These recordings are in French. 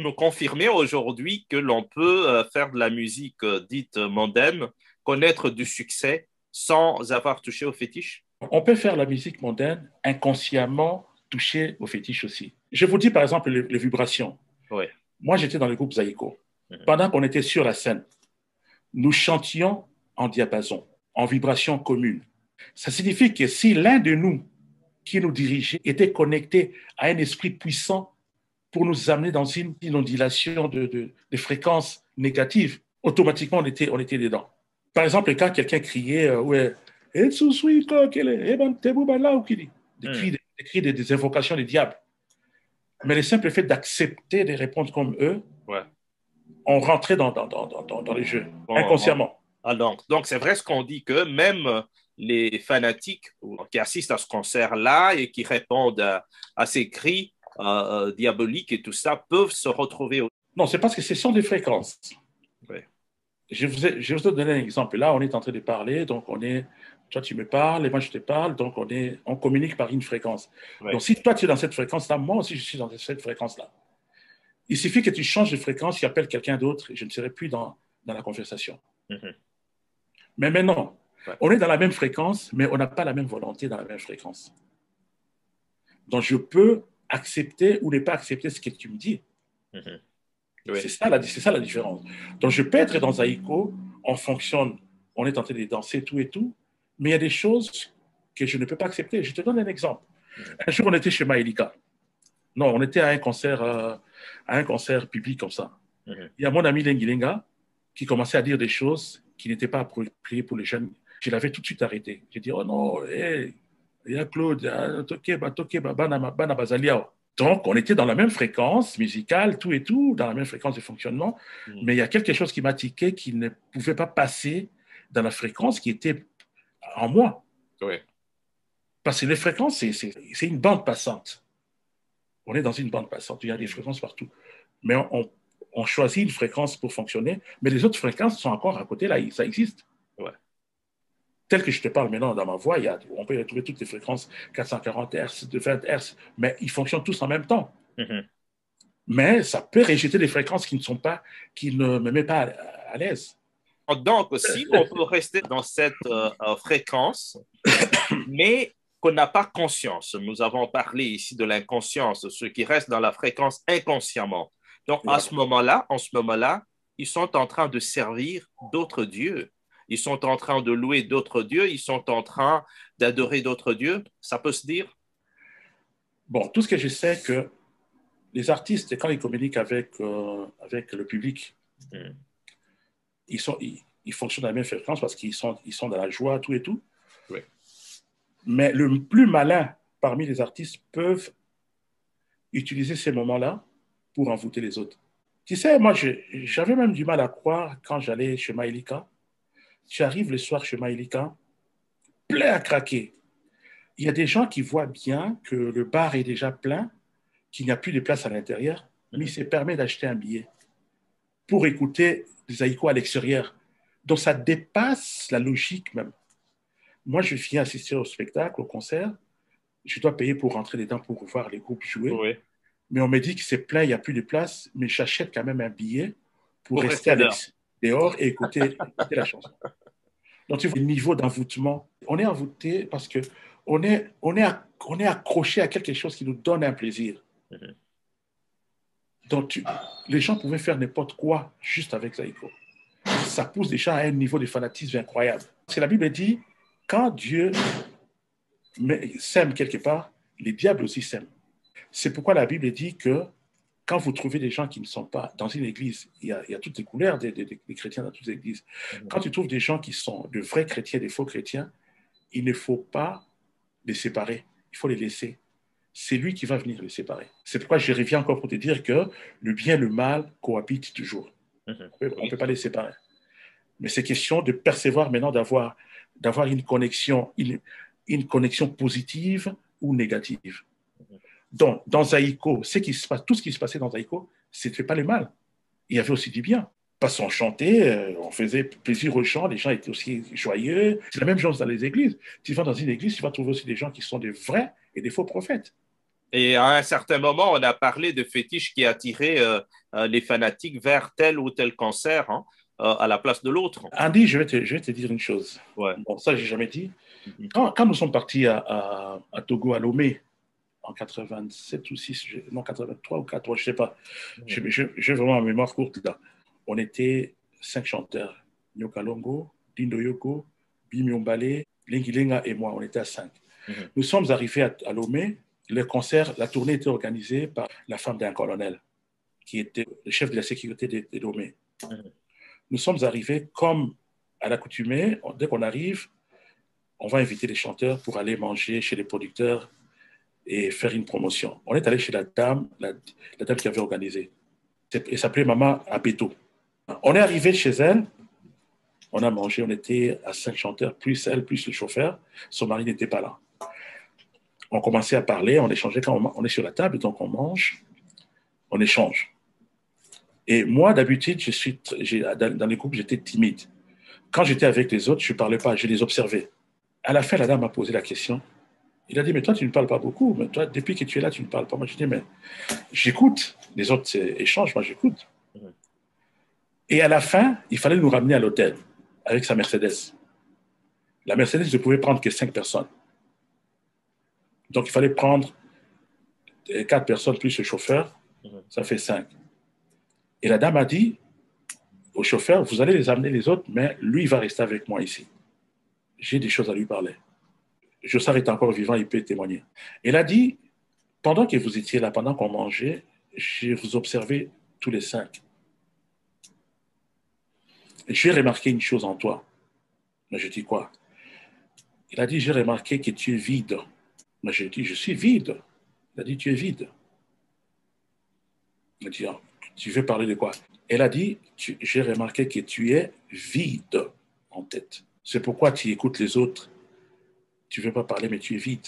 me confirmer aujourd'hui que l'on peut faire de la musique dite mondaine, connaître du succès sans avoir touché au fétiche? On peut faire la musique mondaine inconsciemment toucher au fétiche aussi. Je vous dis par exemple les vibrations. Oui. Moi, j'étais dans le groupe Zaïko. Mhm. Pendant qu'on était sur la scène, nous chantions en diapason, en vibration commune. Ça signifie que si l'un de nous qui nous dirigeait était connecté à un esprit puissant pour nous amener dans une ondulation de fréquences négatives, automatiquement on était dedans. Par exemple, quand quelqu'un criait ouais, des Mhm. cris des invocations des diables. Mais le simple fait d'accepter de répondre comme eux, Ouais. on rentrait dans les jeux, inconsciemment. Ah, donc c'est vrai ce qu'on dit que même les fanatiques qui assistent à ce concert-là et qui répondent à ces cris diaboliques et tout ça peuvent se retrouver. Non, c'est parce que ce sont des fréquences. Ouais. Je vous ai donné un exemple. Là, on est en train de parler, donc toi tu me parles et moi je te parle, donc on communique par une fréquence. Donc Ouais. si toi tu es dans cette fréquence-là, moi aussi je suis dans cette fréquence-là. Il suffit que tu changes de fréquence, tu appelles quelqu'un d'autre et je ne serai plus dans la conversation. Mhm. Mais maintenant, Ouais. on est dans la même fréquence, mais on n'a pas la même volonté dans la même fréquence. Donc je peux accepter ou ne pas accepter ce que tu me dis. Mhm. Oui. C'est ça la différence. Donc, je peux être dans Zaïko, on fonctionne, on est en train de danser tout et tout, mais il y a des choses que je ne peux pas accepter. Je te donne un exemple. Mhm. Un jour, on était chez Maïlika. Non, on était à un concert public comme ça. Mhm. Il y a mon ami Lengilenga qui commençait à dire des choses qui n'étaient pas appropriées pour les jeunes. Je l'avais tout de suite arrêté. J'ai dit, oh non, hey, il y a Claude, Bana Bazaliao. Donc, on était dans la même fréquence musicale, tout et tout, dans la même fréquence de fonctionnement, Mhm. mais il y a quelque chose qui m'a tiqué qui ne pouvait pas passer dans la fréquence qui était en moi. Oui. Parce que les fréquences, c'est une bande passante. On est dans une bande passante, il y a des Mhm. fréquences partout. Mais on choisit une fréquence pour fonctionner, mais les autres fréquences sont encore à côté, là, ça existe. Ouais. Tel que je te parle maintenant dans ma voix, on peut retrouver toutes les fréquences 440 Hz, 20 Hz, mais ils fonctionnent tous en même temps. Mhm. Mais ça peut rejeter des fréquences qui ne me mettent pas à l'aise. Donc, si on peut rester dans cette fréquence, mais qu'on n'a pas conscience. Nous avons parlé ici de l'inconscience, ceux qui restent dans la fréquence inconsciemment. Donc, Voilà. en ce moment-là, ils sont en train de servir d'autres dieux. Ils sont en train de louer d'autres dieux. Ils sont en train d'adorer d'autres dieux. Ça peut se dire? Bon, tout ce que je sais, que les artistes, quand ils communiquent avec le public, Hmm. ils fonctionnent à la même fréquence parce ils sont dans la joie, tout et tout. Oui. Mais le plus malin parmi les artistes peuvent utiliser ces moments-là pour envoûter les autres. Tu sais, moi, j'avais même du mal à croire quand j'allais chez Maïlika. Tu arrives le soir chez Maïlika, plein à craquer. Il y a des gens qui voient bien que le bar est déjà plein, qu'il n'y a plus de place à l'intérieur, mais il Mhm. se permet d'acheter un billet pour écouter des haïkus à l'extérieur. Donc ça dépasse la logique même. Moi, je viens assister au spectacle, au concert, je dois payer pour rentrer dedans pour voir les groupes jouer, Oui. mais on me dit que c'est plein, il n'y a plus de place, mais j'achète quand même un billet pour Pour rester rester dehors. dehors et écouter la chanson. Donc, tu vois, le niveau d'envoûtement, on est envoûté parce que on est accroché à quelque chose qui nous donne un plaisir. Mhm. Donc, les gens pouvaient faire n'importe quoi juste avec Zaïko. Ça pousse déjà à un niveau de fanatisme incroyable. Parce que la Bible dit, quand Dieu sème quelque part, les diables aussi s'aiment. C'est pourquoi la Bible dit que quand vous trouvez des gens qui ne sont pas dans une église, il y a toutes les couleurs des chrétiens dans toutes les églises. Mhm. Quand tu trouves des gens qui sont de vrais chrétiens, des faux chrétiens, il ne faut pas les séparer. Il faut les laisser. C'est lui qui va venir les séparer. C'est pourquoi je reviens encore pour te dire que le bien et le mal cohabitent toujours. Mhm. On ne Oui. peut pas les séparer. Mais c'est question de percevoir maintenant d'avoir une connexion positive ou négative. Mhm. Donc, dans Zaïko, tout ce qui se passait dans Zaïko, ce n'était pas le mal. Il y avait aussi du bien. Parce qu'on chantait, on faisait plaisir aux gens, les gens étaient aussi joyeux. C'est la même chose dans les églises. Tu vas dans une église, tu vas trouver aussi des gens qui sont des vrais et des faux prophètes. Et à un certain moment, on a parlé de fétiches qui attiraient les fanatiques vers tel ou tel concert hein, à la place de l'autre. Andy, je vais te dire une chose. Ouais. Bon, ça, j'ai jamais dit. Mhm. Quand nous sommes partis à Togo, à Lomé, en 87 ou 6, non, 83 ou 83, je ne sais pas. Mhm. J'ai vraiment une mémoire courte là. On était 5 chanteurs. Nyokalongo, Dindo Yoko, Bimiombale, Lingilinga et moi. On était à 5. Mhm. Nous sommes arrivés à Lomé. Le concert, la tournée était organisée par la femme d'un colonel qui était le chef de la sécurité de Lomé. Mhm. Nous sommes arrivés comme à l'accoutumée. Dès qu'on arrive, on va inviter les chanteurs pour aller manger chez les producteurs et faire une promotion. On est allé chez la dame qui avait organisé. Elle s'appelait Maman Abeto. On est arrivé chez elle, on a mangé, on était à 5 chanteurs, plus elle, plus le chauffeur. Son mari n'était pas là. On commençait à parler, on échangeait quand on est sur la table, donc on mange, on échange. Et moi, d'habitude, dans les groupes, j'étais timide. Quand j'étais avec les autres, je ne parlais pas, je les observais. À la fin, la dame m'a posé la question. Il a dit, mais toi, tu ne parles pas beaucoup. Mais toi, depuis que tu es là, tu ne parles pas. Moi, je dis, mais j'écoute. Les autres échangent, moi, j'écoute. Mhm. Et à la fin, il fallait nous ramener à l'hôtel avec sa Mercedes. La Mercedes ne pouvait prendre que 5 personnes. Donc, il fallait prendre 4 personnes plus le chauffeur. Mhm. Ça fait 5. Et la dame a dit au chauffeur, vous allez les amener les autres, mais lui, il va rester avec moi ici. J'ai des choses à lui parler. Jossard est encore vivant, il peut témoigner. Elle a dit, pendant que vous étiez là, pendant qu'on mangeait, je vous observais tous les 5. Et j'ai remarqué une chose en toi. Mais je dis quoi? Il a dit, j'ai remarqué que tu es vide. Mais j'ai dit, je suis vide. Il a dit, tu es vide. Il a dit, ah, tu veux parler de quoi? Elle a dit, j'ai remarqué que tu es vide en tête. C'est pourquoi tu écoutes les autres. Tu ne veux pas parler, mais tu es vide.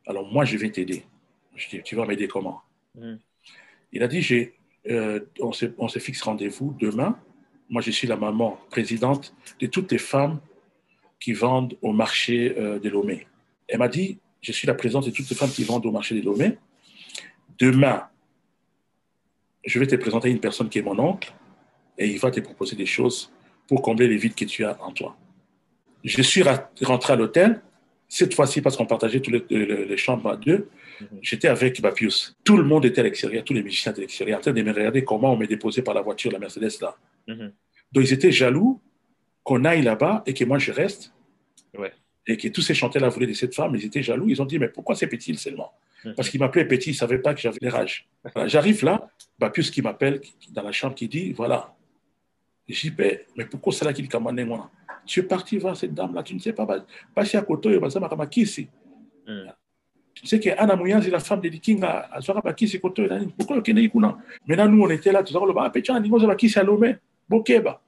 Alors moi, je vais t'aider. Je dis, tu vas m'aider comment? Mhm. Il a dit, on se fixe rendez-vous demain. Moi, je suis la maman présidente de toutes les femmes qui vendent au marché de Lomé. Elle m'a dit, je suis la présidente de toutes les femmes qui vendent au marché de Lomé. Demain, je vais te présenter une personne qui est mon oncle et il va te proposer des choses pour combler les vides que tu as en toi. Je suis rentré à l'hôtel, cette fois-ci parce qu'on partageait tous les chambres à deux. Mhm. J'étais avec Bapius. Tout le monde était à l'extérieur, tous les musiciens étaient à l'extérieur, en train de me regarder comment on m'est déposé par la voiture, la Mercedes là. Mhm. Donc ils étaient jaloux qu'on aille là-bas et que moi je reste. Ouais. Et que tous ces chanteurs-là voulaient de cette femme, ils étaient jaloux. Ils ont dit, mais pourquoi c'est petit seulement? Parce Mhm. qu'il m'appelait petit, il ne savait pas que j'avais des rages. Voilà, j'arrive là, Bapius qui m'appelle dans la chambre, qui dit, voilà. Je dis, mais pourquoi c'est là qu'il m'a dit, moi? Tu es parti voir cette dame-là, tu ne sais pas, pas si à côté, il va ma kisi. Mhm. Tu sais qu'Anna Mouyanzi, la femme de Dikinga, a soira bakisi côté, pourquoi le Kenya Ikuna? Maintenant, nous, on était là, tout ça, on a dit, ah, Ningo, bakisi à Lomé, Bokeba.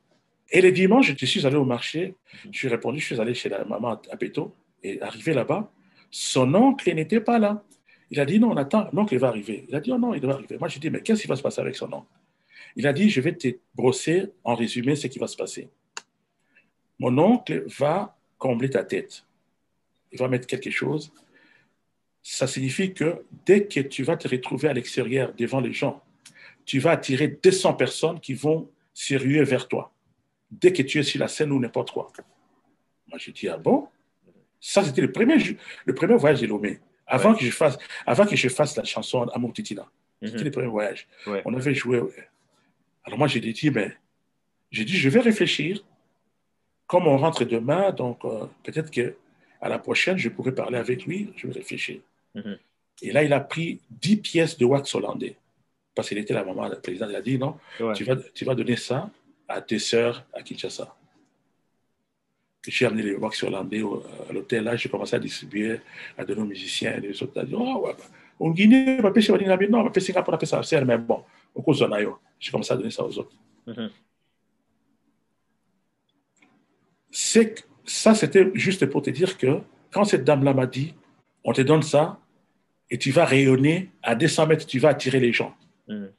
Et le dimanche, je suis allé au marché, je suis répondu, je suis allé chez la maman à Péto, et arrivé là-bas, son oncle n'était pas là. Il a dit, non, on attend, l'oncle va arriver. Il a dit, oh non, il doit arriver. Moi, j'ai dit, mais qu'est-ce qui va se passer avec son oncle? Il a dit, je vais te brosser en résumé ce qui va se passer. Mon oncle va combler ta tête. Il va mettre quelque chose. Ça signifie que dès que tu vas te retrouver à l'extérieur devant les gens, tu vas attirer 200 personnes qui vont se ruer vers toi. Dès que tu es sur la scène ou n'importe quoi. Moi, j'ai dit, ah bon? Ça, c'était le premier voyage de Lomé. Ouais. Avant que je fasse la chanson Amour Titina. C'était Mhm. le premier voyage. Ouais. On avait joué. Alors moi, j'ai dit, mais j'ai dit, je vais réfléchir. Comme on rentre demain, donc peut-être que à la prochaine, je pourrais parler avec lui. Je vais réfléchir. Mhm. Et là, il a pris 10 pièces de wax hollandais. Parce qu'il était la maman, la présidente. Il a dit, non, Ouais. tu vas donner ça à tes sœurs à Kinshasa. J'ai amené les wax hollandais à l'hôtel. Là, j'ai commencé à distribuer, à donner aux musiciens. Et les autres ont dit, oh, ouais, en Guinée, on va pêcher, non, on va pêcher, on appelle ça, mais bon, au cause de j'ai commencé à donner ça aux autres. Mhm. Ça, c'était juste pour te dire que quand cette dame-là m'a dit, on te donne ça et tu vas rayonner à 200 mètres, tu vas attirer les gens. Mhm.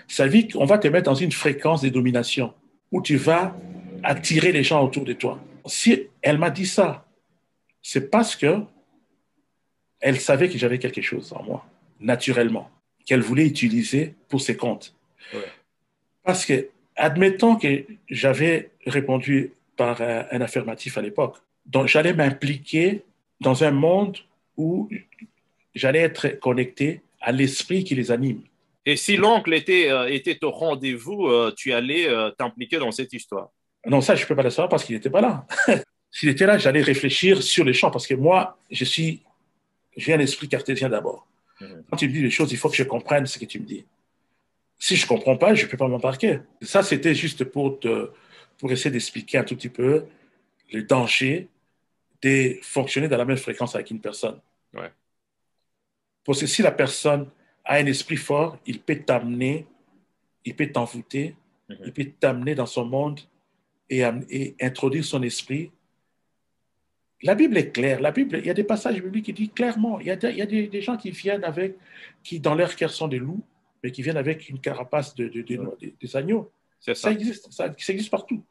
Ça veut dire qu'on va te mettre dans une fréquence de domination où tu vas attirer les gens autour de toi. Si elle m'a dit ça, c'est parce que elle savait que j'avais quelque chose en moi. naturellement, qu'elle voulait utiliser pour ses comptes. Ouais. Parce que, admettons que j'avais répondu par un affirmatif à l'époque, donc j'allais m'impliquer dans un monde où j'allais être connecté à l'esprit qui les anime. Et si l'oncle était au rendez-vous, tu allais t'impliquer dans cette histoire. Non, ça, je ne peux pas le savoir parce qu'il n'était pas là. S'il était là, j'allais réfléchir sur les champs parce que moi, j'ai un esprit cartésien d'abord. Quand tu me dis les choses, il faut que je comprenne ce que tu me dis. Si je ne comprends pas, je ne peux pas m'embarquer. Ça, c'était juste pour essayer d'expliquer un tout petit peu le danger de fonctionner dans la même fréquence avec une personne. Ouais. Parce que si la personne a un esprit fort, il peut t'amener, il peut t'envoûter, il peut t'amener dans son monde et introduire son esprit. La Bible est claire. La Bible, il y a des passages bibliques qui disent clairement, il y a des gens qui viennent qui dans leur cœur sont des loups, mais qui viennent avec une carapace des agneaux. C'est ça. Ça existe partout.